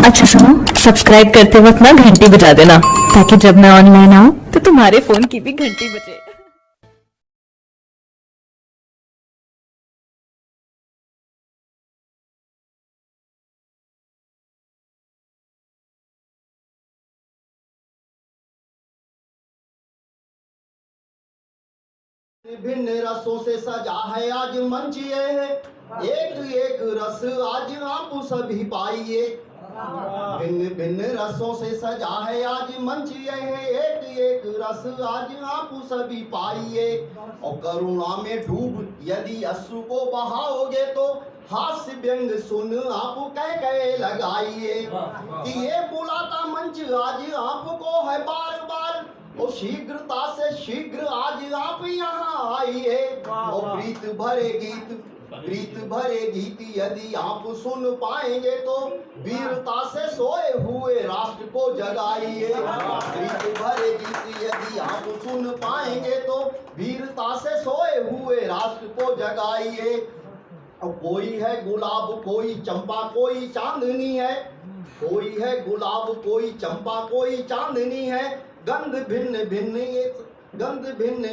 अच्छा सुनो, सब्सक्राइब करते वक्त ना घंटी बजा देना, ताकि जब मैं ऑनलाइन आऊँ तो तुम्हारे फोन की भी घंटी बजे। भिन्न रसों से सजा है आज मंच ये है, एक एक रस आज आप सभी पाइए। भिन्न भिन्न रसों से सजा है आज मंच ये है, एक एक रस आज आप सभी पाइए। और करुणा में डूब यदि अश्रु को बहाओगे तो हास्य व्यंग सुन आप कह कह लगाइए कि ये बुलाता मंच आज आपको है बार बार, और शीघ्रता से शीघ्र आज आप यहाँ आइए। और प्रीत भरे गीत यदि आप सुन पाएंगे तो वीरता से सोए हुए राष्ट्र को जगाइए। प्रीत भरे गीत यदि आप सुन पाएंगे तो वीरता से सोए हुए राष्ट्र को जगाइए। अब कोई है गुलाब कोई चंपा कोई चांदनी है, कोई है गुलाब कोई चंपा कोई चांदनी है, गंध भिन्न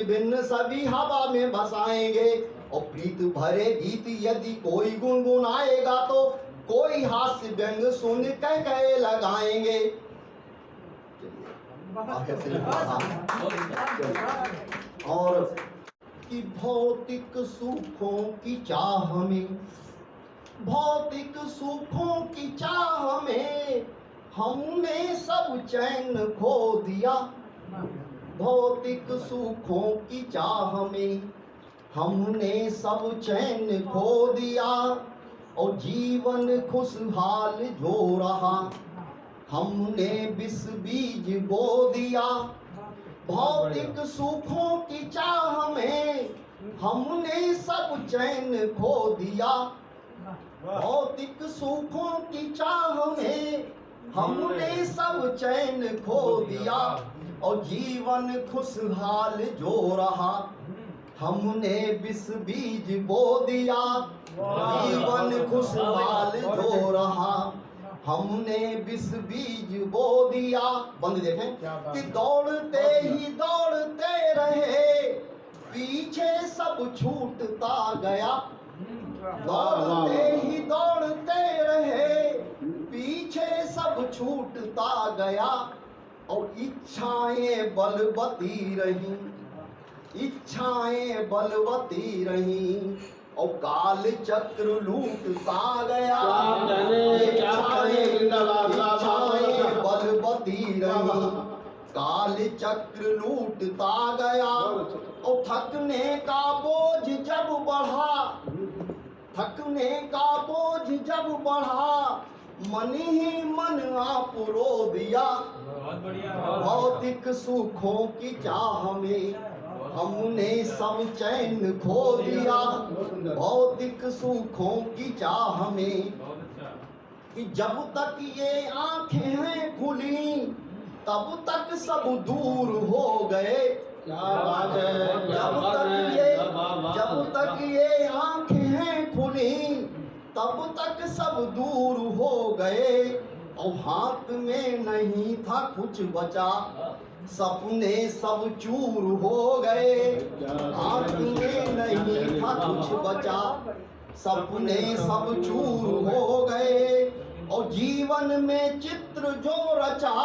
भिन्न सभी हवा में बसाएंगे। और प्रीत भरे गीत यदि कोई गुनगुनाएगा तो कोई हास्य व्यंग सुन कह कह लगाएंगे। और कि भौतिक सुखों की चाह में, भौतिक सुखों की चाह में हमने सब चैन खो दिया। भौतिक सुखों की चाह में हमने सब चैन खो दिया। और जीवन खुशहाल जो रहा हमने विष बीज बो दिया। भौतिक सुखों की चाह में हमने सब चैन खो दिया। भौतिक सुखों की चाह में हमने सब चैन खो दिया। और जीवन खुशहाल जो रहा हमने विष बीज बो दिया। जीवन खुशहाल जो रहा हमने विष बीज बो दिया। बंद देखें कि दौड़ते ही दौड़ते रहे पीछे सब छूटता गया। दौड़ते ही दौड़ते रहे पीछे सब छूटता गया। और इच्छाएं बलवती रही, इच्छाएं बलवती रही, और काल चक्र लूटता गया। इच्छाएं बलवती रही, काल चक्र लूटता गया। और थकने का बोझ जब बढ़ा, थकने का बोझ जब बढ़ा, मन ही मन आप रो दिया। भौतिक सुखों की चाह में हमने सब चैन खो दिया। भौतिक सुखों की चाह में कि जब तक ये आंखें हैं खुली तब तक सब दूर हो गए। जब तक ये आंखें हैं खुली तब तक सब दूर हो गए। और हाथ में नहीं था कुछ बचा, सपने सब चूर हो गए। हाथ में नहीं था कुछ बचा, सपने सब चूर हो गए। और जीवन में चित्र जो रचा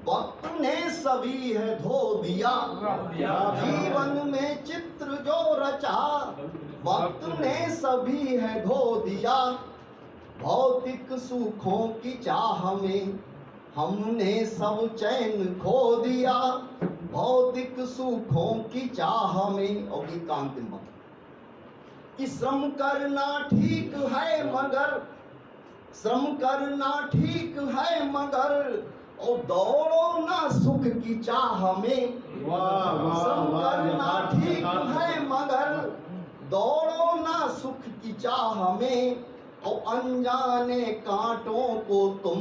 वक्त ने सभी है धो दिया। जीवन में चित्र जो रचा वक्त ने सभी है धो दिया। भौतिक सुखों की चाह में हमने सब चैन खो दिया। भौतिक सुखों की चाह में। और गीत का अंतिम बात कि श्रम करना ठीक है मगर, श्रम करना ठीक है मगर, और दौड़ो ना सुख की चाह में। श्रम करना ठीक है मगर दौड़ो ना सुख की चाह में। और अनजाने कांटों को तुम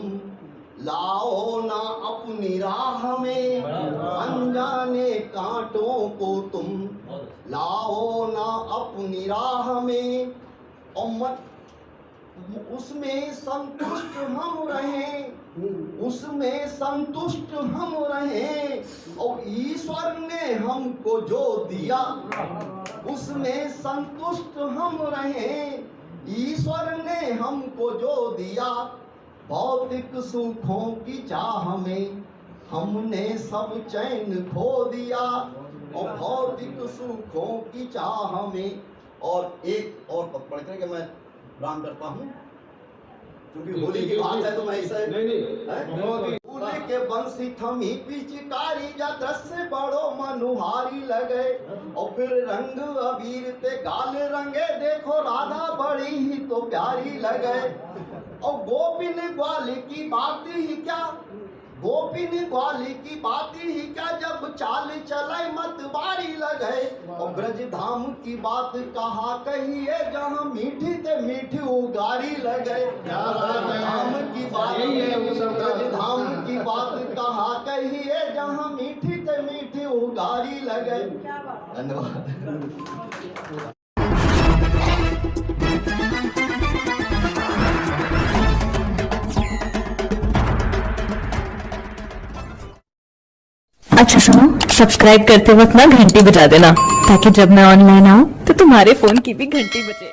लाओ ना अपनी राह में। अनजाने कांटों को तुम लाओ ना अपनी राह में। और उसमें संतुष्ट हम रहें, उसमें संतुष्ट हम रहें, और ईश्वर ने हमको जो दिया उसमें संतुष्ट हम रहें, ईश्वर ने हमको जो दिया। भौतिक सुखों की चाह में हमने सब चैन खो दिया, और भौतिक सुखों की चाह में। और एक और पढ़ करके मैं राम करता हूँ, क्योंकि होली की बात है तो मैं इसे फूले के बंसी थमी पिचकारी जा दृश्य बड़ो मनुहारी लगे, और फिर रंग अबीर ते गाल रंगे देखो राधा बड़ी ही तो प्यारी लगे। और गोपिन ग्वाली की बात ही क्या, गोपिन ग्वाली की बात ही क्या, जब चाल चले मत बारी लगे। और ब्रज धाम की बात कहा कहिए, जहाँ मीठी ते मीठी उगारी लगे। धाम की बात, ब्रज धाम की बात कहा कहिए, जहाँ मीठी ते मीठी उगारी लगे। धन्यवाद। अच्छा सुनो, सब्सक्राइब करते वक्त ना घंटी बजा देना, ताकि जब मैं ऑनलाइन आऊँ तो तुम्हारे फोन की भी घंटी बजे।